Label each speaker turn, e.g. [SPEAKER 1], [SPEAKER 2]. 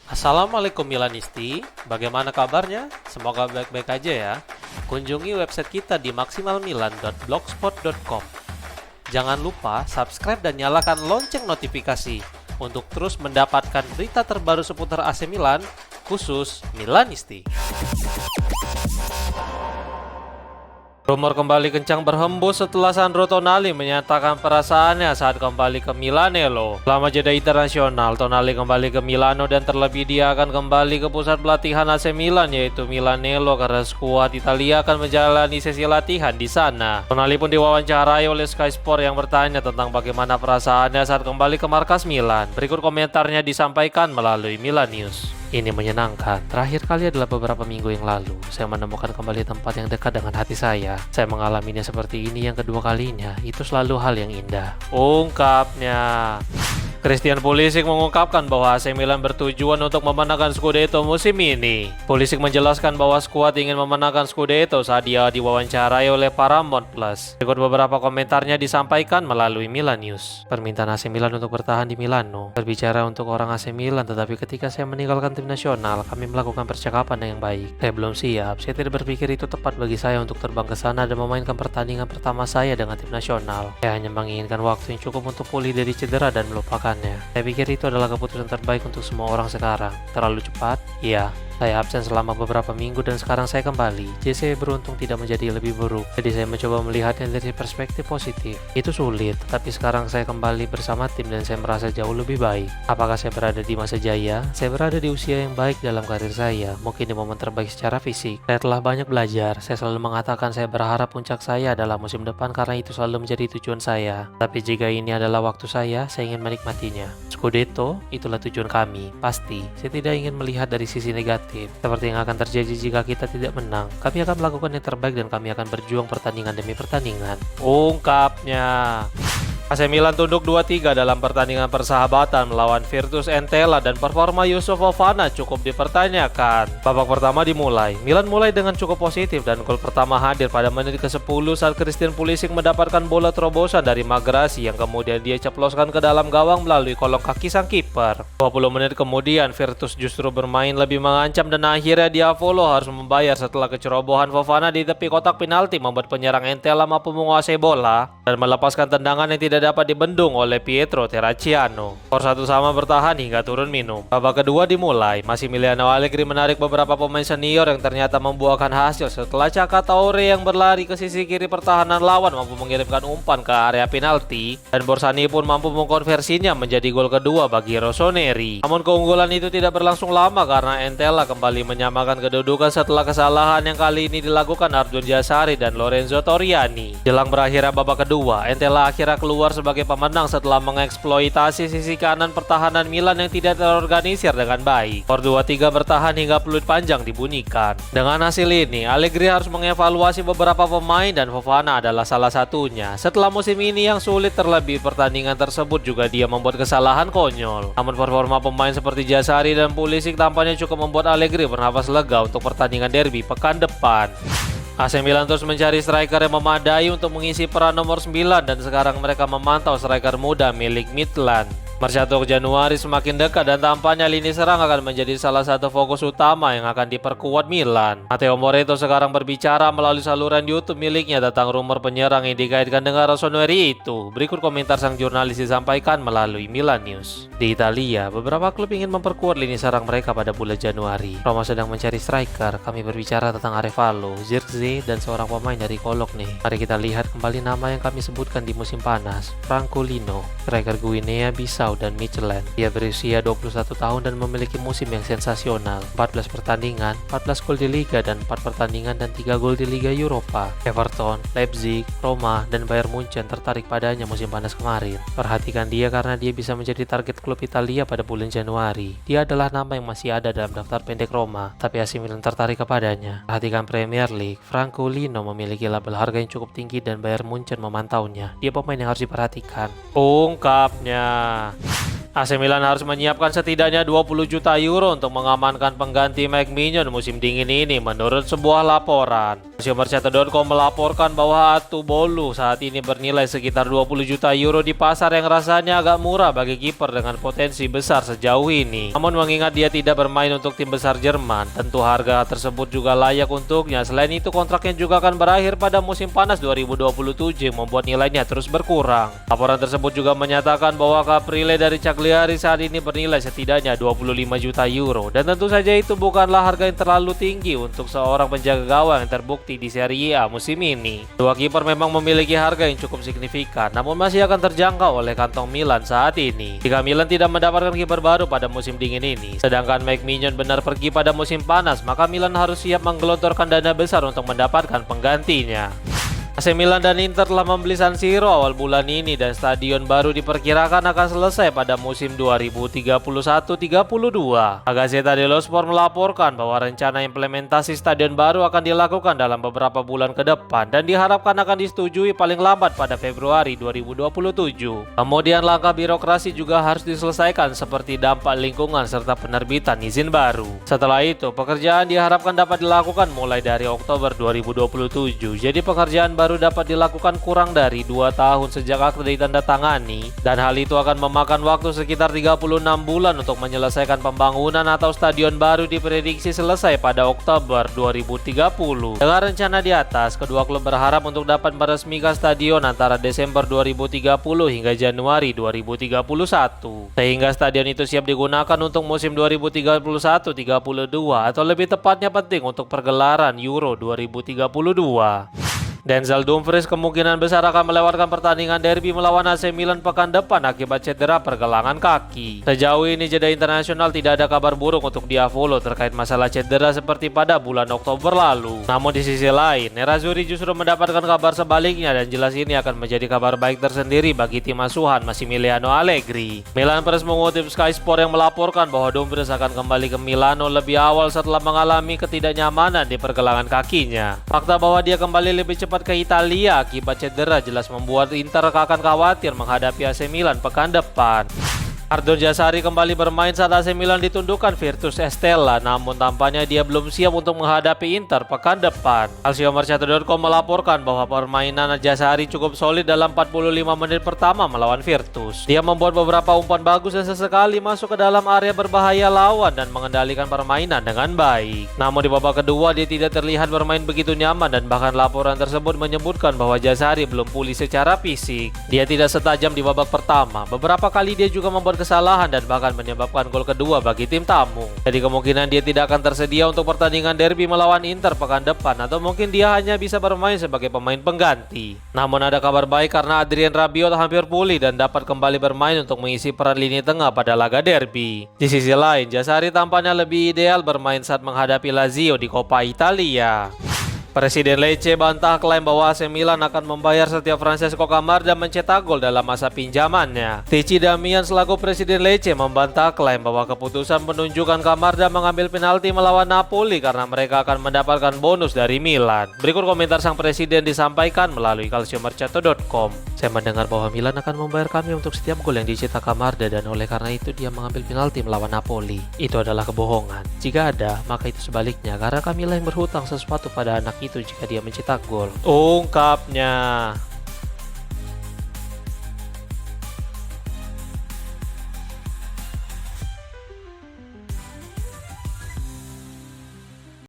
[SPEAKER 1] Assalamualaikum Milanisti, bagaimana kabarnya? Semoga baik-baik aja ya. Kunjungi website kita di maksimalmilan.blogspot.com. Jangan lupa subscribe dan nyalakan lonceng notifikasi untuk terus mendapatkan berita terbaru seputar AC Milan, khusus Milanisti. Rumor kembali kencang berhembus setelah Sandro Tonali menyatakan perasaannya saat kembali ke Milanello. Selama jeda internasional, Tonali kembali ke Milano dan terlebih dia akan kembali ke pusat pelatihan AC Milan yaitu Milanello karena skuad Italia akan menjalani sesi latihan di sana. Tonali pun diwawancarai oleh Sky Sport yang bertanya tentang bagaimana perasaannya saat kembali ke markas Milan. Berikut komentarnya disampaikan melalui Milan News. Ini menyenangkan. Terakhir kali adalah beberapa minggu yang lalu. Saya menemukan kembali tempat yang dekat dengan hati saya. Saya mengalaminya seperti ini yang kedua kalinya. Itu selalu hal yang indah, ungkapnya. Christian Pulisic mengungkapkan bahwa AC Milan bertujuan untuk memenangkan Scudetto musim ini. Pulisic menjelaskan bahwa skuad ingin memenangkan Scudetto saat dia diwawancarai oleh Paramount Plus. Berikut beberapa komentarnya disampaikan melalui Milan News. Permintaan AC Milan untuk bertahan di Milano. Berbicara untuk orang AC Milan, tetapi ketika saya meninggalkan tim nasional, kami melakukan percakapan yang baik. Saya belum siap. Saya tidak berpikir itu tepat bagi saya untuk terbang ke sana dan memainkan pertandingan pertama saya dengan tim nasional. Saya hanya menginginkan waktu yang cukup untuk pulih dari cedera dan melupakan. Saya pikir itu adalah keputusan terbaik untuk semua orang sekarang. Terlalu cepat? Iya. Saya absen selama beberapa minggu dan sekarang saya kembali. Jadi saya beruntung tidak menjadi lebih buruk. Jadi saya mencoba melihatnya dari perspektif positif. Itu sulit, tapi sekarang saya kembali bersama tim dan saya merasa jauh lebih baik. Apakah saya berada di masa jaya? Saya berada di usia yang baik dalam karir saya. Mungkin di momen terbaik secara fisik. Saya telah banyak belajar. Saya selalu mengatakan saya berharap puncak saya adalah musim depan karena itu selalu menjadi tujuan saya. Tapi jika ini adalah waktu saya ingin menikmatinya. Scudetto, itulah tujuan kami. Pasti, saya tidak ingin melihat dari sisi negatif. Seperti yang akan terjadi jika kita tidak menang. Kami akan melakukan yang terbaik dan kami akan berjuang pertandingan demi pertandingan, ungkapnya. AC Milan tunduk 2-3 dalam pertandingan persahabatan melawan Virtus Entella dan performa Yusuf Fofana cukup dipertanyakan. Babak pertama dimulai. Milan mulai dengan cukup positif dan gol pertama hadir pada menit ke-10 saat Christian Pulisic mendapatkan bola terobosan dari Magrassi yang kemudian dia ceploskan ke dalam gawang melalui kolong kaki sang kiper. 20 menit kemudian Virtus justru bermain lebih mengancam dan akhirnya Diavolo harus membayar setelah kecerobohan Fofana di tepi kotak penalti membuat penyerang Entella mampu menguasai bola dan melepaskan tendangan yang tidak dapat dibendung oleh Pietro Terracciano. Skor 1-1 bertahan hingga turun minum. Babak kedua dimulai. Massimiliano Allegri menarik beberapa pemain senior yang ternyata membuahkan hasil setelah Caka Toure yang berlari ke sisi kiri pertahanan lawan mampu mengirimkan umpan ke area penalti dan Borsani pun mampu mengkonversinya menjadi gol kedua bagi Rossoneri. Namun keunggulan itu tidak berlangsung lama karena Entella kembali menyamakan kedudukan setelah kesalahan yang kali ini dilakukan Ardun Jasari dan Lorenzo Toriani. Jelang berakhirnya babak kedua, Entella akhirnya keluar sebagai pemenang setelah mengeksploitasi sisi kanan pertahanan Milan yang tidak terorganisir dengan baik. Skor 2-3 bertahan hingga peluit panjang dibunyikan. Dengan hasil ini, Allegri harus mengevaluasi beberapa pemain dan Fofana adalah salah satunya. Setelah musim ini yang sulit terlebih pertandingan tersebut juga dia membuat kesalahan konyol. Namun performa pemain seperti Jasari dan Pulisic tampaknya cukup membuat Allegri bernafas lega untuk pertandingan derby pekan depan. AC Milan terus mencari striker yang memadai untuk mengisi peran nomor 9 dan sekarang mereka memantau striker muda milik Midland. Mercato Januari semakin dekat dan tampaknya lini serang akan menjadi salah satu fokus utama yang akan diperkuat Milan. Matteo Moretto sekarang berbicara melalui saluran YouTube miliknya tentang rumor penyerang yang dikaitkan dengan Rossoneri itu. Berikut komentar sang jurnalis disampaikan melalui Milan News. Di Italia, beberapa klub ingin memperkuat lini serang mereka pada bulan Januari. Roma sedang mencari striker. Kami berbicara tentang Arevalo, Zirkzee, dan seorang pemain dari Cologne. Mari kita lihat kembali nama yang kami sebutkan di musim panas. Francolino, striker Guinea Bissau dan Michelin. Dia berusia 21 tahun dan memiliki musim yang sensasional. 14 pertandingan, 14 gol di Liga dan 4 pertandingan dan 3 gol di Liga Eropa. Everton, Leipzig, Roma, dan Bayern Munchen tertarik padanya musim panas kemarin. Perhatikan dia karena dia bisa menjadi target klub Italia pada bulan Januari. Dia adalah nama yang masih ada dalam daftar pendek Roma, tapi AC Milan tertarik kepadanya. Perhatikan Premier League, Francolino memiliki label harga yang cukup tinggi dan Bayern Munchen memantaunya. Dia pemain yang harus diperhatikan, ungkapnya. AC Milan harus menyiapkan setidaknya 20 juta euro untuk mengamankan pengganti Mike Maignan musim dingin ini menurut sebuah laporan. Calciomercato.com melaporkan bahwa Atubolu saat ini bernilai sekitar 20 juta euro di pasar yang rasanya agak murah bagi kiper dengan potensi besar sejauh ini. Namun mengingat dia tidak bermain untuk tim besar Jerman, tentu harga tersebut juga layak untuknya. Selain itu kontraknya juga akan berakhir pada musim panas 2027 yang membuat nilainya terus berkurang. Laporan tersebut juga menyatakan bahwa Caprile dari Cagliari saat ini bernilai setidaknya 25 juta euro, dan tentu saja itu bukanlah harga yang terlalu tinggi untuk seorang penjaga gawang yang terbukti di Serie A musim ini. Dua kiper memang memiliki harga yang cukup signifikan, namun masih akan terjangkau oleh kantong Milan saat ini. Jika Milan tidak mendapatkan kiper baru pada musim dingin ini, sedangkan Mike Maignan benar pergi pada musim panas, maka Milan harus siap menggelontorkan dana besar untuk mendapatkan penggantinya. AC Milan dan Inter telah membeli San Siro awal bulan ini dan stadion baru diperkirakan akan selesai pada musim 2031-32. La Gazzetta dello Sport melaporkan bahwa rencana implementasi stadion baru akan dilakukan dalam beberapa bulan ke depan dan diharapkan akan disetujui paling lambat pada Februari 2027. Kemudian langkah birokrasi juga harus diselesaikan seperti dampak lingkungan serta penerbitan izin baru. Setelah itu, pekerjaan diharapkan dapat dilakukan mulai dari Oktober 2027. Jadi pekerjaan baru dapat dilakukan kurang dari 2 tahun sejak akte ditandatangani, dan hal itu akan memakan waktu sekitar 36 bulan untuk menyelesaikan pembangunan atau stadion baru diprediksi selesai pada Oktober 2030. Dengan rencana di atas, kedua klub berharap untuk dapat meresmikan stadion antara Desember 2030 hingga Januari 2031, sehingga stadion itu siap digunakan untuk musim 2031-32 atau lebih tepatnya penting untuk pergelaran Euro 2032. Denzel Dumfries kemungkinan besar akan melewatkan pertandingan derby melawan AC Milan pekan depan akibat cedera pergelangan kaki. Sejauh ini jeda internasional tidak ada kabar buruk untuk Diavolo terkait masalah cedera seperti pada bulan Oktober lalu. Namun di sisi lain, Nerazzurri justru mendapatkan kabar sebaliknya, dan jelas ini akan menjadi kabar baik tersendiri bagi tim asuhan Massimiliano Allegri. Milan Press mengutip Sky Sport yang melaporkan bahwa Dumfries akan kembali ke Milano lebih awal setelah mengalami ketidaknyamanan di pergelangan kakinya. Fakta bahwa dia kembali lebih cepat ke Italia akibat cedera jelas membuat Inter akan khawatir menghadapi AC Milan pekan depan. Ardon Jazari kembali bermain saat AC Milan ditundukkan Virtus Estella, namun tampaknya dia belum siap untuk menghadapi Inter pekan depan. Calciomercato.com melaporkan bahwa permainan Jazari cukup solid dalam 45 menit pertama melawan Virtus. Dia membuat beberapa umpan bagus dan sesekali masuk ke dalam area berbahaya lawan dan mengendalikan permainan dengan baik. Namun di babak kedua dia tidak terlihat bermain begitu nyaman, dan bahkan laporan tersebut menyebutkan bahwa Jazari belum pulih secara fisik. Dia tidak setajam di babak pertama. Beberapa kali dia juga membuat kesalahan dan bahkan menyebabkan gol kedua bagi tim tamu. Jadi kemungkinan dia tidak akan tersedia untuk pertandingan derby melawan Inter pekan depan, atau mungkin dia hanya bisa bermain sebagai pemain pengganti. Namun ada kabar baik karena Adrien Rabiot hampir pulih dan dapat kembali bermain untuk mengisi peran lini tengah pada laga derby. Di sisi lain, Jazari tampaknya lebih ideal bermain saat menghadapi Lazio di Coppa Italia. Presiden Lecce bantah klaim bahwa AC Milan akan membayar setiap Francesco Camarda mencetak gol dalam masa pinjamannya. Ticci Damian selaku Presiden Lecce membantah klaim bahwa keputusan menunjukkan Camarda mengambil penalti melawan Napoli karena mereka akan mendapatkan bonus dari Milan. Berikut komentar sang presiden disampaikan melalui Calciomercato.com. Saya mendengar bahwa Milan akan membayar kami untuk setiap gol yang dicetak Camarda, dan oleh karena itu dia mengambil penalti melawan Napoli. Itu adalah kebohongan. Jika ada, maka itu sebaliknya, karena kamilah yang berhutang sesuatu pada anak itu jika dia mencetak gol, ungkapnya.